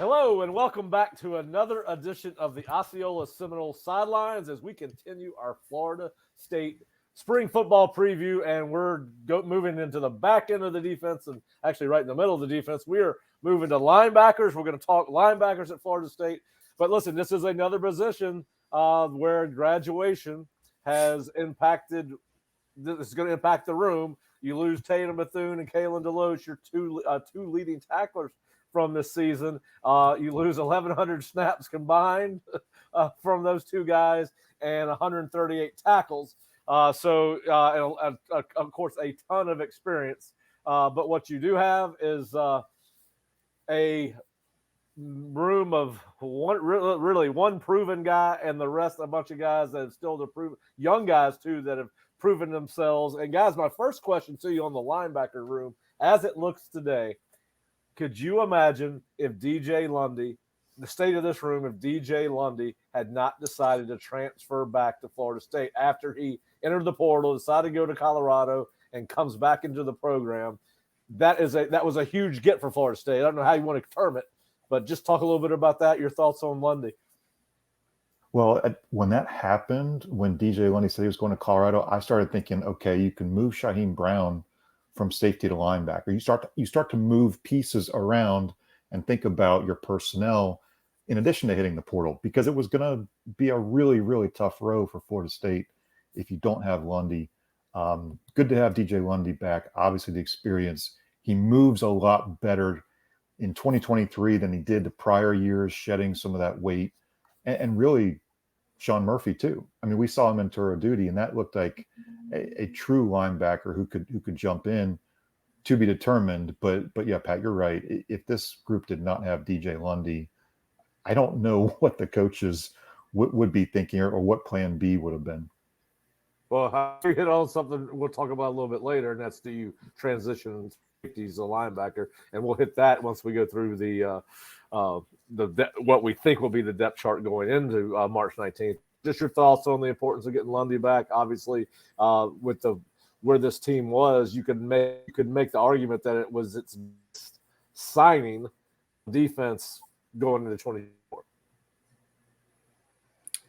Hello and welcome back to another edition of the Osceola Seminole Sidelines as we continue our Florida State spring football preview, and we're moving into the back end of the defense and actually right in the middle of the defense. We are moving to linebackers. We're going to talk linebackers at Florida State. But listen, this is another position where graduation has impacted. This is going to impact the room. You lose Tatum Bethune and Kalen DeLoach, your two leading tacklers from this season. You lose 1,100 snaps combined from those two guys and 138 tackles. Of course, a ton of experience. But what you do have is a room of one proven guy and the rest a bunch of guys that have still to prove, young guys too that have proven themselves. And guys, my first question to you on the linebacker room, as it looks today, could you imagine if DJ Lundy, the state of this room, if DJ Lundy had not decided to transfer back to Florida State after he entered the portal, decided to go to Colorado, and comes back into the program? That was a huge get for Florida State. I don't know how you want to term it, but just talk a little bit about that, your thoughts on Lundy. Well, when that happened, when DJ Lundy said he was going to Colorado, I started thinking, okay, you can move Shaheem Brown from safety to linebacker. You start to move pieces around and think about your personnel in addition to hitting the portal, because it was going to be a really, really tough row for Florida State if you don't have Lundy. Good to have DJ Lundy back. Obviously, the experience. He moves a lot better in 2023 than he did the prior years, shedding some of that weight. And really, Shawn Murphy too. I mean, we saw him in Tour Duty, and that looked like a true linebacker who could jump in, to be determined. But yeah, Pat, you're right. If this group did not have DJ Lundy, I don't know what the coaches would be thinking or what plan B would have been. Well, I hit on something we'll talk about a little bit later, and that's do you transition safeties to linebacker, and we'll hit that once we go through the what we think will be the depth chart going into March 19th. Just your thoughts on the importance of getting Lundy back. Obviously, with where this team was, you could make the argument that it was its signing defense going into 2024.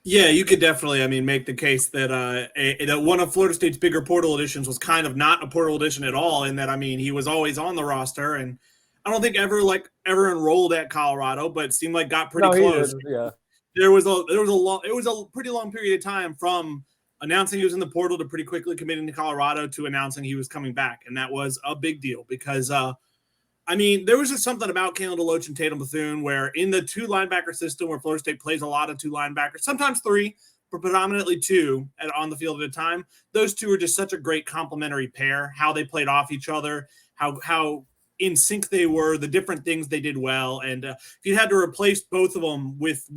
Yeah, you could definitely, make the case that that one of Florida State's bigger portal additions was kind of not a portal addition at all, in that, he was always on the roster, and I don't think ever enrolled at Colorado, but it seemed like got pretty close. Yeah. It was a pretty long period of time from announcing he was in the portal to pretty quickly committing to Colorado to announcing he was coming back, and that was a big deal because there was just something about Kalen DeLoach and Tatum Bethune where in the two linebacker system where Florida State plays a lot of two linebackers, sometimes three, but predominantly two on the field at a time, those two are just such a great complementary pair, how they played off each other, how in sync they were, the different things they did well. And if you had to replace both of them with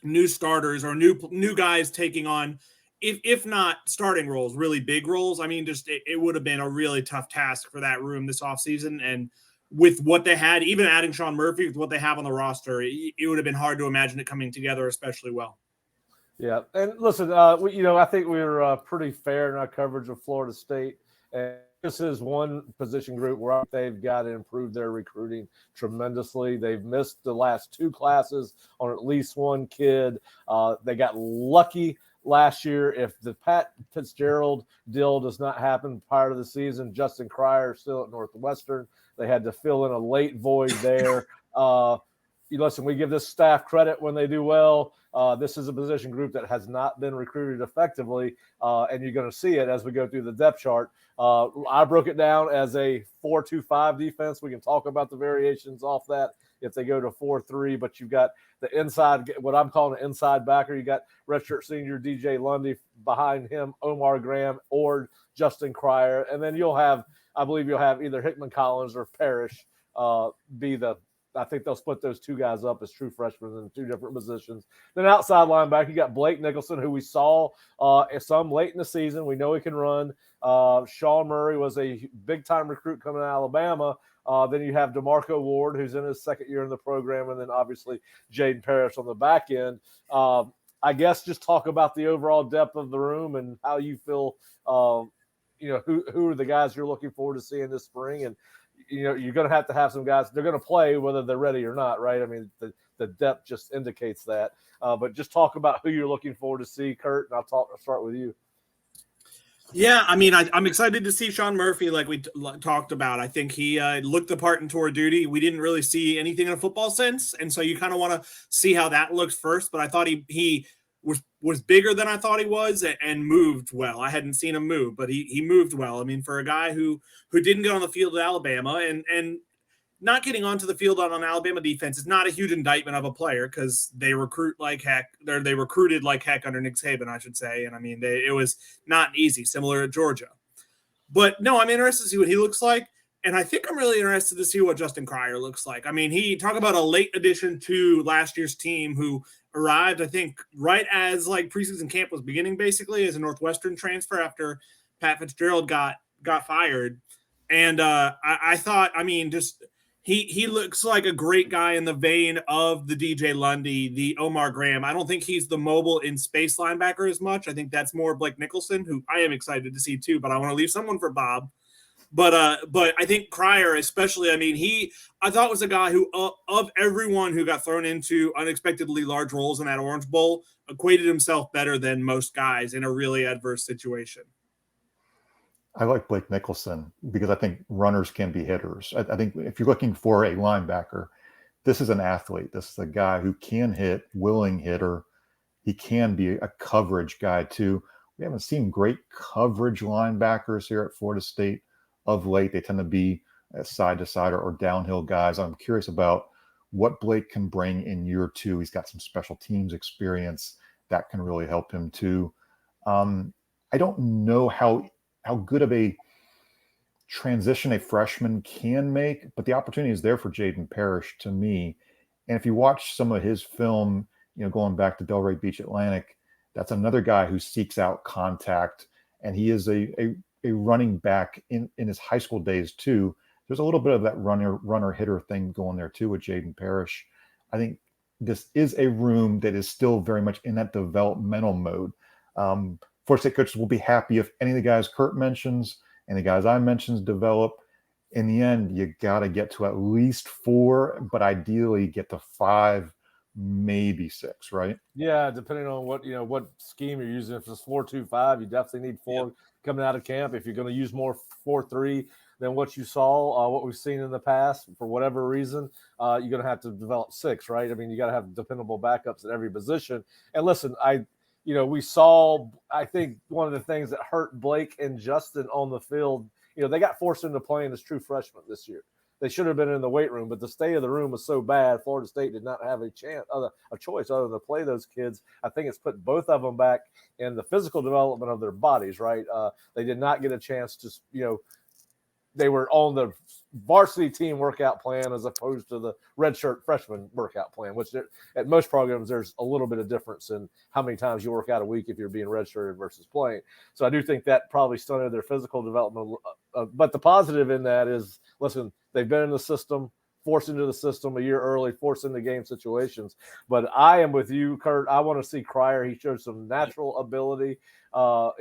new starters or new guys taking on, if not starting roles, really big roles, it would have been a really tough task for that room this offseason. And with what they had, even adding Shawn Murphy, with what they have on the roster, it would have been hard to imagine it coming together especially well. Yeah, and listen, I think we were pretty fair in our coverage of Florida State. And this is one position group where they've got to improve their recruiting tremendously. They've missed the last two classes on at least one kid. They got lucky last year. If the Pat Fitzgerald deal does not happen prior to the season, Justin Cryer still at Northwestern. They had to fill in a late void there. Listen, we give this staff credit when they do well. This is a position group that has not been recruited effectively, and you're going to see it as we go through the depth chart. I broke it down as a 4-2-5 defense. We can talk about the variations off that if they go to 4-3, but you've got the inside, what I'm calling an inside backer. You got redshirt senior DJ Lundy behind him, Omar Graham or Justin Cryer, and then I believe you'll have either Hickman Collins or Parrish I think they'll split those two guys up as true freshmen in two different positions. Then outside linebacker, you got Blake Nicholson, who we saw some late in the season. We know he can run. Shawn Murray was a big-time recruit coming out of Alabama. Then you have DeMarco Ward, who's in his second year in the program, and then obviously Jaden Parrish on the back end. I guess just talk about the overall depth of the room and how you feel, who are the guys you're looking forward to seeing this spring. And you're going to have some guys. They're going to play whether they're ready or not, right? I mean, the depth just indicates that. But just talk about who you're looking forward to see, Curt, and I'll start with you. Yeah, I mean, I'm excited to see Shawn Murphy, like we talked about. I think he looked the part in tour duty. We didn't really see anything in a football sense, and so you kind of want to see how that looks first. But I thought he was bigger than I thought he was and moved well. I hadn't seen him move, but he moved well. I mean, for a guy who didn't get on the field at Alabama and not getting onto the field on an Alabama defense is not a huge indictment of a player because they recruit like heck. They recruited like heck under Nick Saban, I should say. And I mean, it was not easy, similar to Georgia. But no, I'm interested to see what he looks like. And I think I'm really interested to see what Justin Cryer looks like. I mean, he talk about a late addition to last year's team who arrived, I think, right as like preseason camp was beginning, basically, as a Northwestern transfer after Pat Fitzgerald got fired. And I thought, I mean, just – He looks like a great guy in the vein of the DJ Lundy, the Omar Graham. I don't think he's the mobile in space linebacker as much. I think that's more Blake Nicholson, who I am excited to see too, but I want to leave someone for Bob. But I think Cryer especially, I mean, I thought was a guy who, of everyone who got thrown into unexpectedly large roles in that Orange Bowl, equated himself better than most guys in a really adverse situation. I like Blake Nicholson because I think runners can be hitters. I think if you're looking for a linebacker, this is an athlete. This is a guy who can hit, willing hitter. He can be a coverage guy too. We haven't seen great coverage linebackers here at Florida State of late. They tend to be side to side or downhill guys. I'm curious about what Blake can bring in year two. He's got some special teams experience that can really help him too. I don't know how good of a transition a freshman can make, but the opportunity is there for Jaden Parrish to me. And if you watch some of his film, going back to Delray Beach Atlantic, that's another guy who seeks out contact, and he is a running back in his high school days too. There's a little bit of that runner hitter thing going there too with Jaden Parrish. I think this is a room that is still very much in that developmental mode. Florida State coaches will be happy if any of the guys Curt mentions and the guys I mentioned develop. In the end, you got to get to at least 4, but ideally get to 5, maybe 6, right? Yeah, depending on what scheme you're using. If it's 4-2-5, you definitely need 4 coming out of camp. If you're going to use more 4-3 than what you saw, what we've seen in the past, for whatever reason, you're going to have to develop 6, right? I mean, you got to have dependable backups at every position. And listen, we saw, I think one of the things that hurt Blake and Justin on the field, they got forced into playing as true freshmen this year. They should have been in the weight room, but the state of the room was so bad, Florida State did not have a choice other than to play those kids. I think it's put both of them back in the physical development of their bodies, right? They did not get a chance to, they were on the varsity team workout plan as opposed to the redshirt freshman workout plan, which at most programs, there's a little bit of difference in how many times you work out a week if you're being redshirted versus playing. So I do think that probably stunted their physical development. But the positive in that is, listen, they've been in the system, forced into the system a year early, forced into game situations. But I am with you, Curt. I want to see Cryer. He showed some natural ability.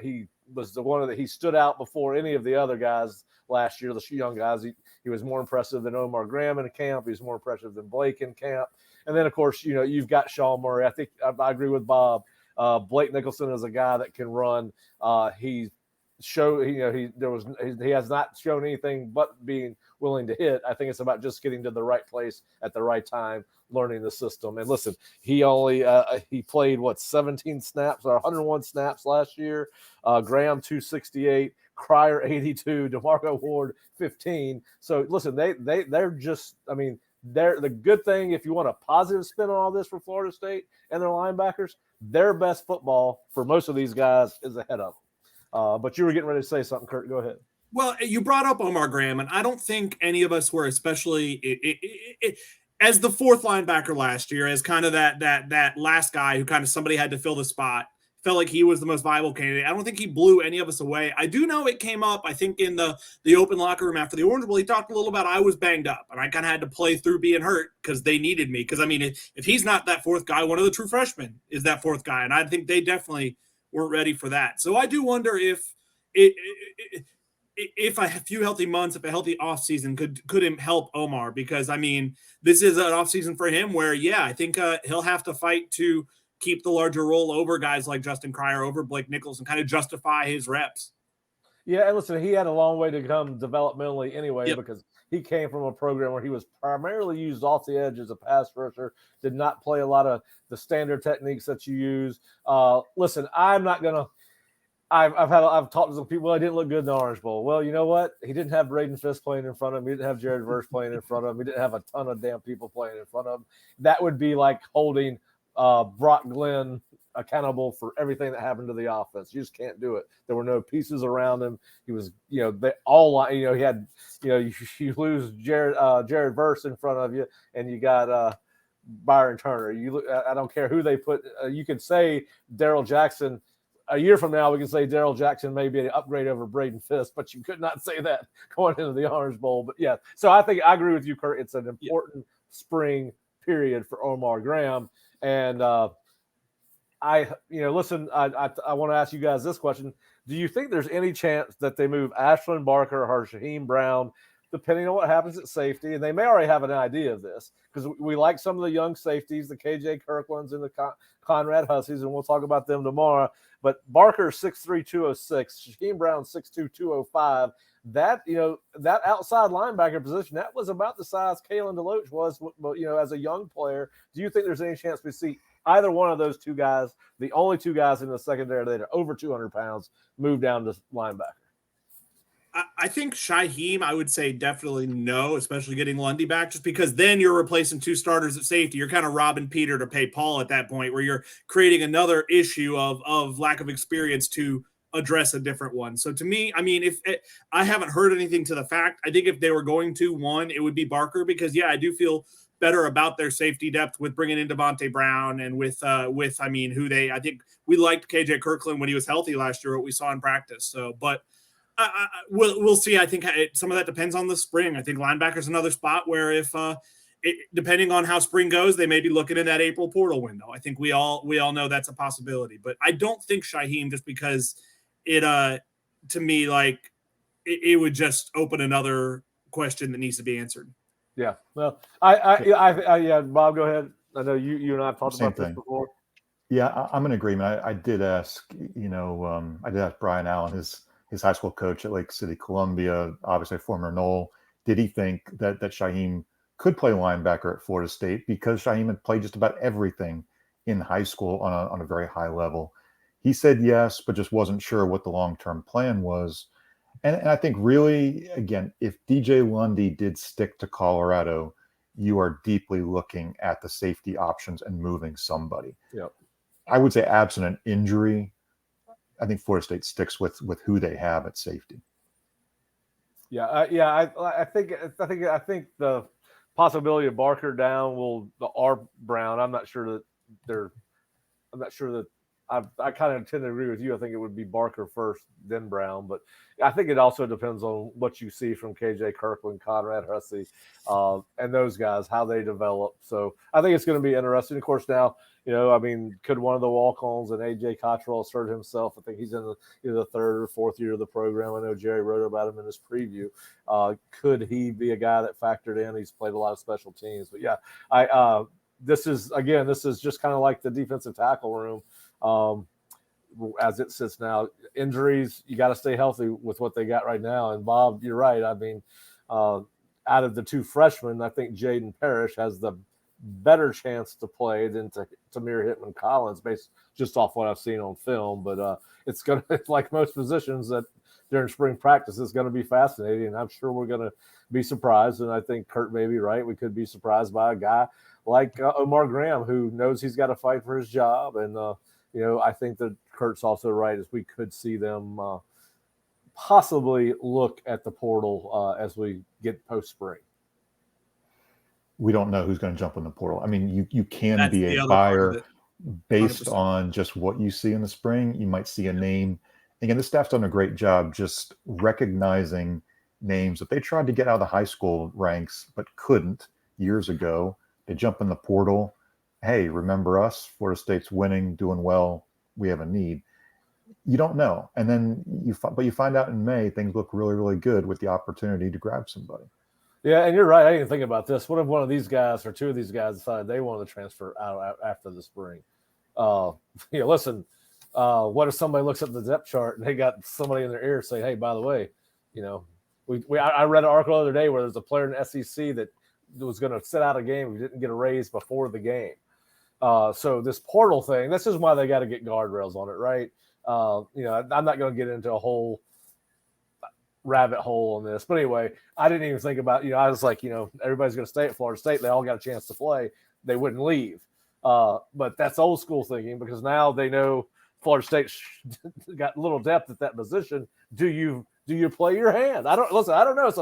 He was the one that he stood out before any of the other guys last year, the young guys. He was more impressive than Omar Graham in camp. He was more impressive than Blake in camp. And then, of course, you've got Shawn Murray. I think I agree with Bob. Blake Nicholson is a guy that can run. He has not shown anything but being willing to hit. I think it's about just getting to the right place at the right time, learning the system. And listen, he only he played 17 snaps or 101 snaps last year. Graham 268, Cryer 82, DeMarco Ward 15. So listen, they're just, I mean, they're the good thing. If you want a positive spin on all this for Florida State and their linebackers, their best football for most of these guys is ahead of them. But you were getting ready to say something, Curt. Go ahead. Well, you brought up Omar Graham, and I don't think any of us were especially as the 4th linebacker last year, as kind of that last guy who kind of somebody had to fill the spot. Felt like he was the most viable candidate. I don't think he blew any of us away. I do know it came up, I think, in the open locker room after the Orange Bowl. He talked a little about I was banged up, and I kind of had to play through being hurt because they needed me. Because, I mean, if he's not that 4th guy, one of the true freshmen is that 4th guy, and I think they definitely weren't ready for that. So I do wonder if if a few healthy months, if a healthy offseason could help Omar, because I mean, this is an offseason for him where, yeah, I think he'll have to fight to keep the larger role over guys like Justin Cryer, over Blake Nichols, and kind of justify his reps. Yeah, and listen, he had a long way to come developmentally anyway, Yep. because he came from a program where he was primarily used off the edge as a pass rusher, did not play a lot of the standard techniques that you use. Listen, I'm not going to – I've talked to some people. Well, I didn't look good in the Orange Bowl. Well, you know what? He didn't have Braden Fisk playing in front of him. He didn't have Jared Verse playing in front of him. He didn't have a ton of damn people playing in front of him. That would be like holding Brock Glenn accountable for everything that happened to the offense. You just can't do it. There were no pieces around him. He was, they all, he had, you lose Jared Verse in front of you, and you got Byron Turner. I don't care who they put. You could say Daryl Jackson. A year from now, we can say Daryl Jackson may be an upgrade over Braden Fisk, but you could not say that going into the Orange Bowl. But yeah, so I think I agree with you, Curt. It's an important spring period for Omar Graham. And listen, I want to ask you guys this question. Do you think there's any chance that they move Ashlyn Barker or Shaheem Brown, depending on what happens at safety? And they may already have an idea of this, because we like some of the young safeties, the KJ Kirklands and the Conrad Hussies, and we'll talk about them tomorrow. But Barker 6'3", 206, Shaheem Brown 6'2", 205. That outside linebacker position, that was about the size Kalen DeLoach was, as a young player. Do you think there's any chance we see either one of those two guys, the only two guys in the secondary that are over 200 pounds, move down to linebacker? I think Shaheem, I would say definitely no, especially getting Lundy back, just because then you're replacing two starters at safety. You're kind of robbing Peter to pay Paul at that point, where you're creating another issue of lack of experience to address a different one. So to me, I mean, I haven't heard anything to the fact. I think if they were going to one, it would be Barker, because I do feel better about their safety depth with bringing in Devontae Brown and I think we liked KJ Kirkland when he was healthy last year, what we saw in practice. So, but we'll see. I think some of that depends on the spring. I think linebacker's another spot where depending on how spring goes, they may be looking in that April portal window. I think we all know that's a possibility, but I don't think Shaheem, just because to me, like it would just open another question that needs to be answered. Yeah. Well, yeah, Bob, go ahead. I know you and I have talked about this before. Yeah, I'm in agreement. I did ask, I did ask Brian Allen, his high school coach at Lake City, Columbia, obviously former Knoll. Did he think that Shaheem could play linebacker at Florida State, because Shaheem had played just about everything in high school on a very high level? He said yes, but just wasn't sure what the long-term plan was. And I think really, again, if DJ Lundy did stick to Colorado, you are deeply looking at the safety options and moving somebody. Yep. I would say absent an injury, I think Florida State sticks with who they have at safety. Yeah. I think the possibility of Barker down or Brown. I'm not sure that I kind of tend to agree with you. I think it would be Barker first, then Brown. But I think it also depends on what you see from KJ Kirkland, Conrad Hussey, and those guys, how they develop. So I think it's going to be interesting. Of course, now, could one of the walk-ons and AJ Cottrell assert himself? I think he's in the third or fourth year of the program. I know Jerry wrote about him in his preview. Could he be a guy that factored in? He's played a lot of special teams. But yeah, this is just kind of like the defensive tackle room. As it sits now, injuries, you got to stay healthy with what they got right now. And Bob, you're right. I mean, out of the two freshmen, I think Jaden Parrish has the better chance to play than Tamir Hitman Collins, based just off what I've seen on film. But it's going to, like most positions that during spring practice, it's going to be fascinating. And I'm sure we're going to be surprised. And I think Curt may be right. We could be surprised by a guy like Omar Graham, who knows he's got to fight for his job. And, I think that Curt's also right, as we could see them possibly look at the portal as we get post-spring. We don't know who's going to jump in the portal. I mean, you can be a buyer based on just what you see in the spring. You might see a name. Again, the staff's done a great job just recognizing names that they tried to get out of the high school ranks but couldn't years ago. They jump in the portal. Hey, remember us? Florida State's winning, doing well. We have a need. You don't know. And then you find out in May, things look really, really good with the opportunity to grab somebody. Yeah, and you're right. I didn't think about this. What if one of these guys or two of these guys decided they wanted to transfer out after the spring? Listen, what if somebody looks at the depth chart and they got somebody in their ear saying, hey, by the way, I read an article the other day where there's a player in the SEC that was going to sit out a game who didn't get a raise before the game. So this portal thing, this is why they got to get guardrails on it, right? I'm not going to get into a whole rabbit hole on this, but anyway, I didn't even think about, I was like, everybody's going to stay at Florida State. They all got a chance to play. They wouldn't leave. But that's old school thinking, because now they know Florida State got little depth at that position. Do you play your hand? I don't know. It's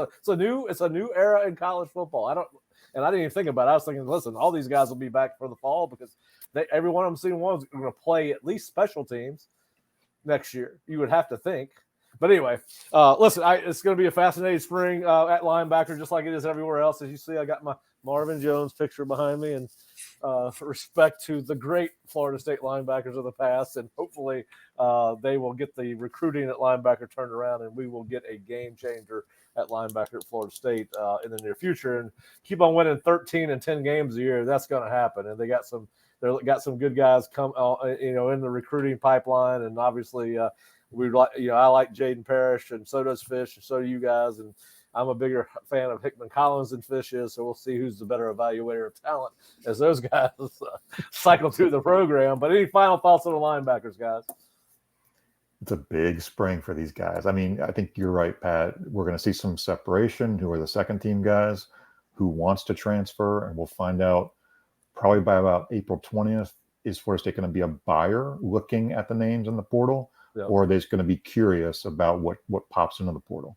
a new era in college football. I didn't even think about it. I was thinking, listen, all these guys will be back for the fall because every one of them seeing one is going to play at least special teams next year. You would have to think. But anyway, listen, it's going to be a fascinating spring at linebacker, just like it is everywhere else. As you see, I got my Marvin Jones picture behind me, and for respect to the great Florida State linebackers of the past, and hopefully they will get the recruiting at linebacker turned around, and we will get a game changer at linebacker at Florida State in the near future, and keep on winning 13 and 10 games a year. That's going to happen, and they got some good guys come, in the recruiting pipeline, and obviously. I like Jaden Parrish, and so does Fish, and so do you guys. And I'm a bigger fan of Hickman Collins than Fish is, so we'll see who's the better evaluator of talent as those guys cycle through the program. But any final thoughts on the linebackers, guys? It's a big spring for these guys. I mean, I think you're right, Pat. We're going to see some separation. Who are the second team guys? Who wants to transfer? And we'll find out probably by about April 20th. Is Florida State going to be a buyer looking at the names in the portal? Yep. Or are they just going to be curious about what pops into the portal?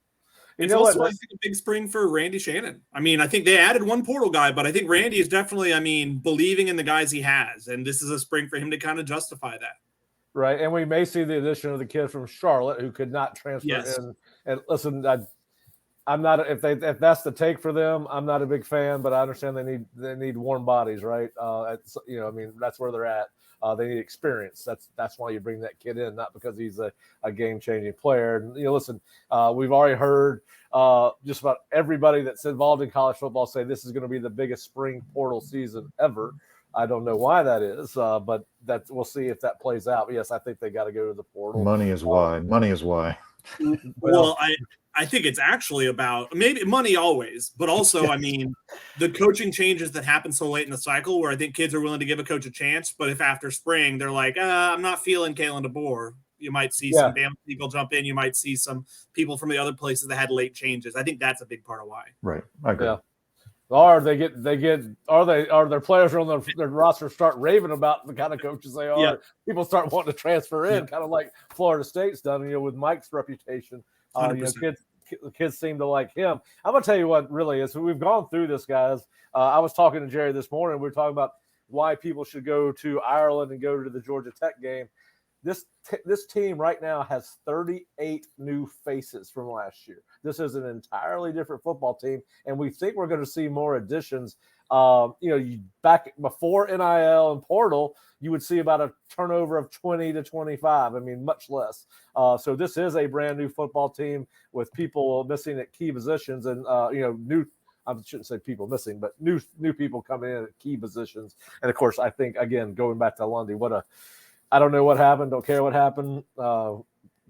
It's also, I think, a big spring for Randy Shannon. I mean, I think they added one portal guy, but I think Randy is definitely, believing in the guys he has. And this is a spring for him to kind of justify that. Right. And we may see the addition of the kid from Charlotte who could not transfer in. And listen, I'm not, if that's the take for them, I'm not a big fan, but I understand they need warm bodies, right? That's where they're at. They need experience. That's why you bring that kid in, not because he's a game-changing player. And, listen, we've already heard just about everybody that's involved in college football say this is going to be the biggest spring portal season ever. I don't know why that is, but we'll see if that plays out. But yes, I think they got to go to the portal. Money is why. Money is why. Well, I think it's actually about maybe money always, but also, the coaching changes that happen so late in the cycle where I think kids are willing to give a coach a chance. But if after spring they're like, I'm not feeling Kalen DeBoer, you might see some Bama people jump in. You might see some people from the other places that had late changes. I think that's a big part of why. Right. I agree. Yeah. Or are their players on their roster start raving about the kind of coaches they are. Yeah. People start wanting to transfer in, kind of like Florida State's done, with Mike's reputation. Kids seem to like him. I'm going to tell you what really is. We've gone through this, guys. I was talking to Jerry this morning. We were talking about why people should go to Ireland and go to the Georgia Tech game. This team right now has 38 new faces from last year. This is an entirely different football team, and we think we're going to see more additions. Back before NIL and portal, you would see about a turnover of 20 to 25. Much less. So this is a brand new football team with people missing at key positions, and new. I shouldn't say people missing, but new people coming in at key positions. And of course, I think again going back to Lundy, I don't know what happened. Don't care what happened.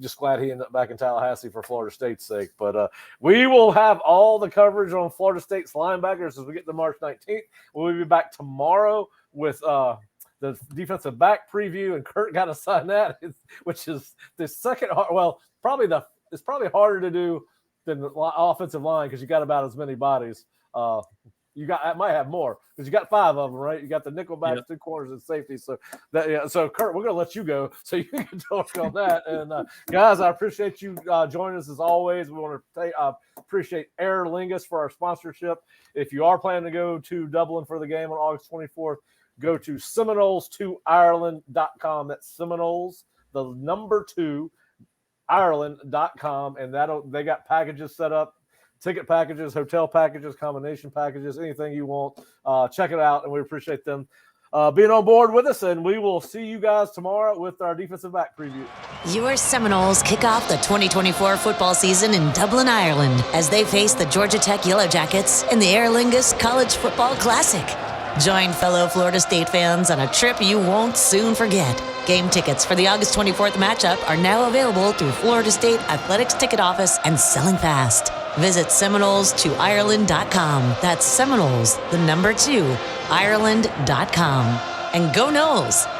Just glad he ended up back in Tallahassee for Florida State's sake. But we will have all the coverage on Florida State's linebackers as we get to March 19th. We'll be back tomorrow with the defensive back preview, and Curt got to sign that, which is the second. Well, it's probably harder to do than the offensive line because you got about as many bodies. I might have more because you got 5 of them, right? You got the nickel backs, 2 corners, and safety. So so Curt, we're gonna let you go so you can talk on that. And guys, I appreciate you joining us as always. We want to appreciate Aer Lingus for our sponsorship. If you are planning to go to Dublin for the game on August 24th, go to Seminoles2Ireland.com. That's Seminoles, the number 2, Ireland.com, and they got packages set up. Ticket packages, hotel packages, combination packages, anything you want. Check it out, and we appreciate them being on board with us, and we will see you guys tomorrow with our defensive back preview. Your Seminoles kick off the 2024 football season in Dublin, Ireland, as they face the Georgia Tech Yellow Jackets in the Aer Lingus College Football Classic. Join fellow Florida State fans on a trip you won't soon forget. Game tickets for the August 24th matchup are now available through Florida State Athletics Ticket Office and selling fast. Visit Seminoles2Ireland.com. That's Seminoles, the number 2, Ireland.com. And go Noles!